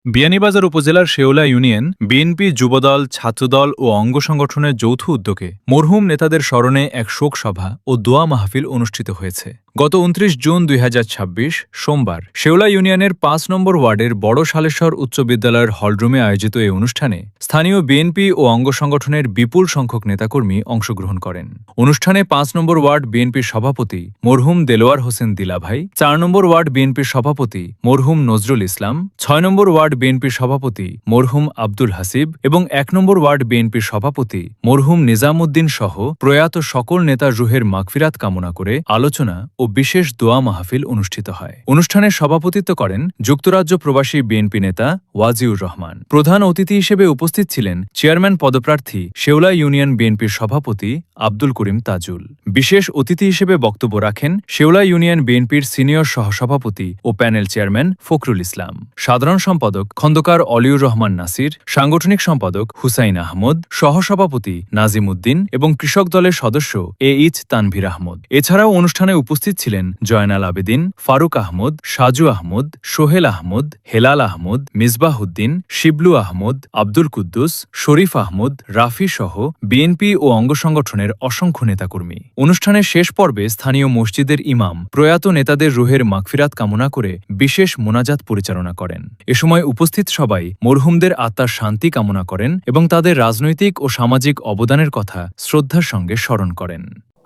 বিয়ানীবাজার উপজেলার শেওলা union BNP Jubodal, ছাত্রদল ও অঙ্গ সংগঠনের যৌথ উদ্যোগে মরহুম নেতাদের স্মরণে এক শোক সভা ও দোয়া মাহফিল অনুষ্ঠিত হয়েছে। গত ২৯ জুন ২০২৬ সোমবার শেওলা ইউনিয়নের ৫ নম্বর ওয়ার্ডের বড় শালেশ্বর উচ্চ বিদ্যালয়ের হলরুমে আয়োজিত এই অনুষ্ঠানে স্থানীয় বিএনপি ও অঙ্গ সংগঠনের বিপুল সংখ্যক নেতাকর্মী অংশগ্রহণ করেন। অনুষ্ঠানে ৫ নম্বর ওয়ার্ড বিএনপির সভাপতি মরহুম দেলোয়ার হোসেন দিলাভাই, ৪ নম্বর ওয়ার্ড বিএনপির সভাপতি মরহুম নজরুল ইসলাম, ৬ নম্বর ওয়ার্ড বিএনপির সভাপতি মরহুম আব্দুল হাসিব এবং ১ নম্বর ওয়ার্ড বিএনপির সভাপতি মরহুম নিজামুদ্দিন সহ প্রয়াত সকল নেতার রুহের মাগফিরাত কামনা করে আলোচনা ও বিশেষ দোয়া মাহফিল অনুষ্ঠিত হয়। অনুষ্ঠানে সভাপতিত্ব করেন যুক্তরাজ্য প্রবাসী বিএনপি নেতা ওয়াজিউর রহমান। প্রধান অতিথি হিসেবে উপস্থিত ছিলেন চেয়ারম্যান পদপ্রার্থী শেওলা ইউনিয়ন বিএনপির সভাপতি আব্দুল করিম তাজুল। বিশেষ অতিথি হিসেবে বক্তব্য রাখেন শেওলা ইউনিয়ন বিএনপির সিনিয়র সহসভাপতি ও প্যানেল চেয়ারম্যান ফখরুল ইসলাম, সাধারণ সম্পাদক খন্দকার অলিউর রহমান নাসির, সাংগঠনিক সম্পাদক হুসাইন আহমদ, সহসভাপতি নাজিম উদ্দিন এবং কৃষক দলের সদস্য এইচ তানভীর আহমদ। এছাড়াও অনুষ্ঠানে উপস্থিত ছিলেন জয়নাল আবেদিন, ফারুক আহমদ, সাজু আহমদ, সোহেল আহমদ, হেলাল আহমদ, মিসবাহ উদ্দিন, শিবলু আহমদ, আব্দুল কুদ্দুস, শরীফ আহমদ, রাফি সহ বিএনপি ও অঙ্গ সংগঠনের অসংখ্য নেতাকর্মী। অনুষ্ঠানের শেষ পর্বে স্থানীয় মসজিদের ইমাম প্রয়াত নেতাদের রুহের মাগফিরাত কামনা করে বিশেষ মোনাজাত পরিচালনা করেন। এ সময় উপস্থিত সবাই মরহুমদের আত্মার শান্তি কামনা করেন এবং তাদের রাজনৈতিক ও সামাজিক অবদানের কথা শ্রদ্ধার সঙ্গে স্মরণ করেন।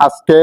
আজকে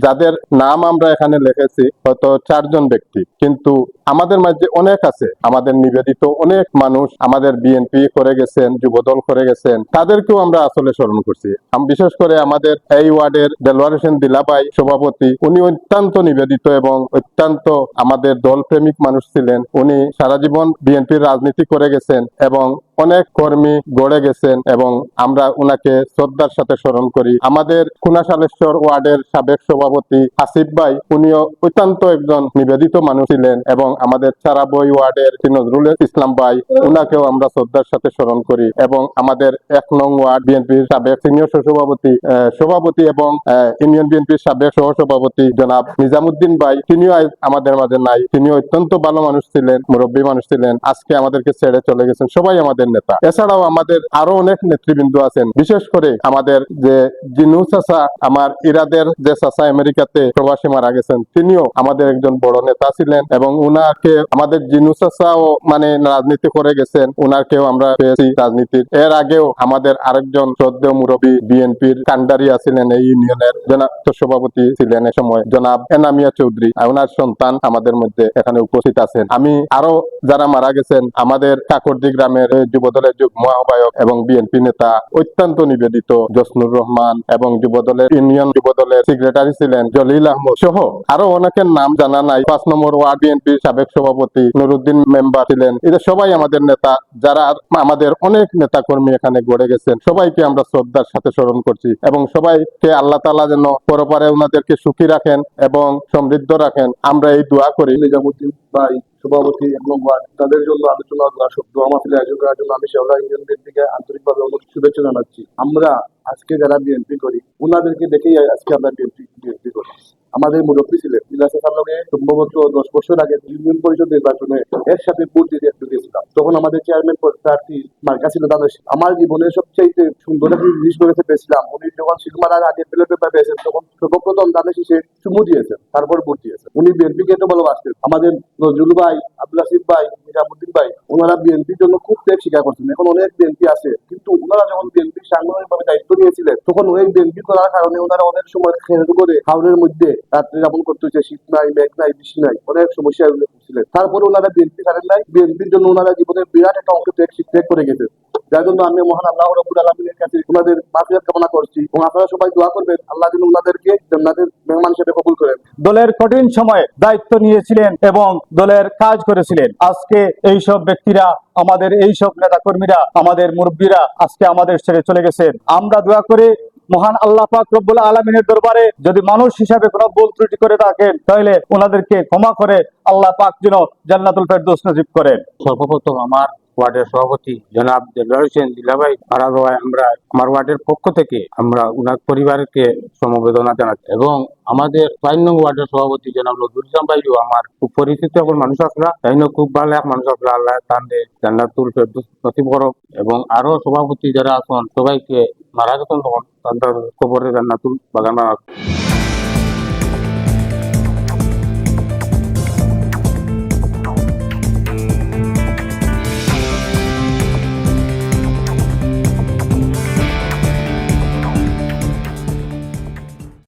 যাদের নাম আমরা এখানে লিখেছি হয়তো ৪ জন ব্যক্তি, কিন্তু আমাদের মাঝে অনেক আছে, আমাদের নিবেদিত অনেক মানুষ আমাদের বিএনপি করে গেছেন, যুবদল করে গেছেন, তাদেরকেও আমরা আসলে স্মরণ করছি। বিশেষ করে আমাদের এই ওয়ার্ডের দেলোয়ার হোসেন দিলাভাই সভাপতি, উনি অত্যন্ত নিবেদিত এবং অত্যন্ত আমাদের দল প্রেমিক মানুষ ছিলেন। উনি সারা জীবন বিএনপির রাজনীতি করে গেছেন এবং অনেক কর্মী গড়ে গেছেন এবং আমরা উনাকে শ্রদ্ধার সাথে স্মরণ করি। আমাদের খুনাশালেশ্বর ওয়ার্ডের সাবেক সভাপতি আসিফ ভাই, উনিও অত্যন্ত একজন নিবেদিত মানুষ ছিলেন এবং আমাদের চারাবই ওয়ার্ডের নজরুল ইসলাম ভাই, উনাকেও আমরা শ্রদ্ধার সাথে স্মরণ করি এবং আমাদের ১ নং ওয়ার্ড বিএনপির সাবেক সিনিয়র সভাপতি এবং ইউনিয়ন বিএনপির সাবেক সহসভাপতি জনাব নিজামুদ্দিন ভাই, তিনিও আমাদের মাঝে নাই। তিনিও অত্যন্ত ভালো মানুষ ছিলেন, মুরব্বী মানুষ ছিলেন, আজকে আমাদেরকে ছেড়ে চলে গেছেন। সবাই আমাদের নেতা। এছাড়াও আমাদের আরো অনেক নেতৃবৃন্দ আছেন, বিশেষ করে আমাদের যে জিনু চাচা, আমার ইরাদের যে চাচা আমেরিকাতে প্রবাসী মারা গেছেন, তিনিও আমাদের একজন বড় নেতা ছিলেন এবং উনাকে আমাদের জিনু চাচাও মানে রাজনীতি করে গেছেন, উনাকেও আমরা পেয়েছি রাজনীতির। এর আগেও আমাদের আরেকজন শ্রদ্ধেয় মুরব্বী বিএনপির কান্ডারিয়া ছিলেন, এই ইউনিয়নের জনাব সভাপতি ছিলেন এ সময় জনাব এনামিয়া চৌধুরী, ওনার সন্তান আমাদের মধ্যে এখানে উপস্থিত আছেন। আমি আরো যারা মারা গেছেন, আমাদের কাকরদি গ্রামের যুবদলের যুগ্ম আহ্বায়ক এবং বিএনপি নেতা অত্যন্ত নিবেদিত জসনুর রহমান এবং ইউনিয়ন যুবদলের সেক্রেটারি ছিলেন জলিল আহমদ সহ আরো অনেকের নাম জানা নাই। ৫ নম্বর ওয়ার্ড বিএনপির সাবেক সভাপতি নুরুদ্দিন মেম্বার ছিলেন। এদের সবাই আমাদের নেতা, যারা আমাদের অনেক নেতা কর্মী এখানে গড়ে গেছেন। সবাইকে আমরা শ্রদ্ধার সাথে স্মরণ করছি এবং সবাইকে আল্লাহ তাআলা যেন পরপারে ওনাদেরকে সুখী রাখেন এবং সমৃদ্ধ রাখেন, আমরা এই দোয়া করি। নিজামুদ্দিন ভাই সভাপতি এবং তাদের জন্য আলোচনা দোয়া মাহফিল আয়োজন করার জন্য আমি শেওলা ইউনিয়ন বিএনপিকে আন্তরিকভাবে শুভেচ্ছা জানাচ্ছি। আমরা আজকে যারা বিএনপি করি, ওনাদেরকে দেখেই আজকে আমরা বিএনপি করি। আমাদের মুরব্বী ছিলেন সম্ভবত ১০ বছর আগে ইউনিয়ন পরিষদ নির্বাচনে এর সাথে ভোট দিয়েছিলাম। তখন আমাদের চেয়ারম্যান প্রার্থী মার্কা ছিল দাদাস। আমার জীবনের সবচেয়ে সুন্দর একটি জিনিস করেছে পেয়েছিলাম, উনি যখন সিলমারার আগে ব্যালট পেপার পেয়েছেন তখন সর্বপ্রথম দাদা শেষে চুমু দিয়েছেন, তারপর ভোট দিয়েছেন। উনি বিএনপিকে এত ভালোবাসতেন। আমাদের নজরুল ভাই, আব্দুল হাসিব ভাই, নিজামুদ্দিন ভাই, ওনারা বিএনপির জন্য খুব ত্যাগ স্বীকার করছেন। এখন অনেক বিএনপি আছে, কিন্তু ওনারা যখন বিএনপির সাংগঠনিকভাবে দায়িত্ব নিয়েছিলেন তখন ওই বিএনপি করার কারণে ওনারা অনেক সময় খেয়াল করে হাওড়ের মধ্যে রাত্রে যাপন করতে হচ্ছে, শীত নাই, মেঘ নাই, বৃষ্টি নাই, অনেক সমস্যা ছিলেন। তারপরে ওনারা বিএনপি ছাড়েন নাই, বিএনপির জন্য ওনারা জীবনের বিরাট একটা অংশ ত্যাগ করে গেছেন। যার জন্য আমি মহান আল্লাহ রাব্বুল আলামিনের কাছে ওনাদের মাগফিরাত কামনা করছি এবং আপনারা সবাই দোয়া করবেন আল্লাহ যেন ওনাদেরকে জান্নাতের মেহমান হিসেবে কবুল করেন। দলের কঠিন সময়ে দায়িত্ব নিয়েছিলেন এবং দলের কাজ করেছিলেন। আজকে এইসব ব্যক্তিরা, আমাদের এইসব নেতা কর্মীরা, আমাদের মুরব্বীরা আজকে আমাদের ছেড়ে চলে গেছেন। আমরা দোয়া করে মহান আল্লাহ পাক রব্বুল আলামিনের দরবারে যদি মানুষ হিসাবে কোনো ভুল ত্রুটি করে থাকেন তাহলে ওনাদেরকে ক্ষমা করে আল্লাহ পাক যেন জান্নাতুল ফেরদৌস নসিব করেন। সর্বপ্রথম আমার ওয়ার্ডের সভাপতি জনাব দেলোয়ার হোসেন দিলাভাই মারা যাওয়ায় আমরা আমার ওয়ার্ডের পক্ষ থেকে আমরা উনার পরিবারকে সমবেদনা জানাচ্ছি এবং আমাদের 5 নং ওয়ার্ডের সভাপতি জনাব নজরুল ইসলাম ভাইও আমার খুব পরিচিত এখন মানুষ আসলা তাইনো খুব ভালো এক মানুষ আসলা আল্লাহ তান্ডে জান্নাতুল ফেরদৌস নসিব করুক এবং আরো সভাপতি যারা আছেন সবাইকে মারা গেছেন তখন তাদের কবরে জান্নাতুল বাগান বানাক।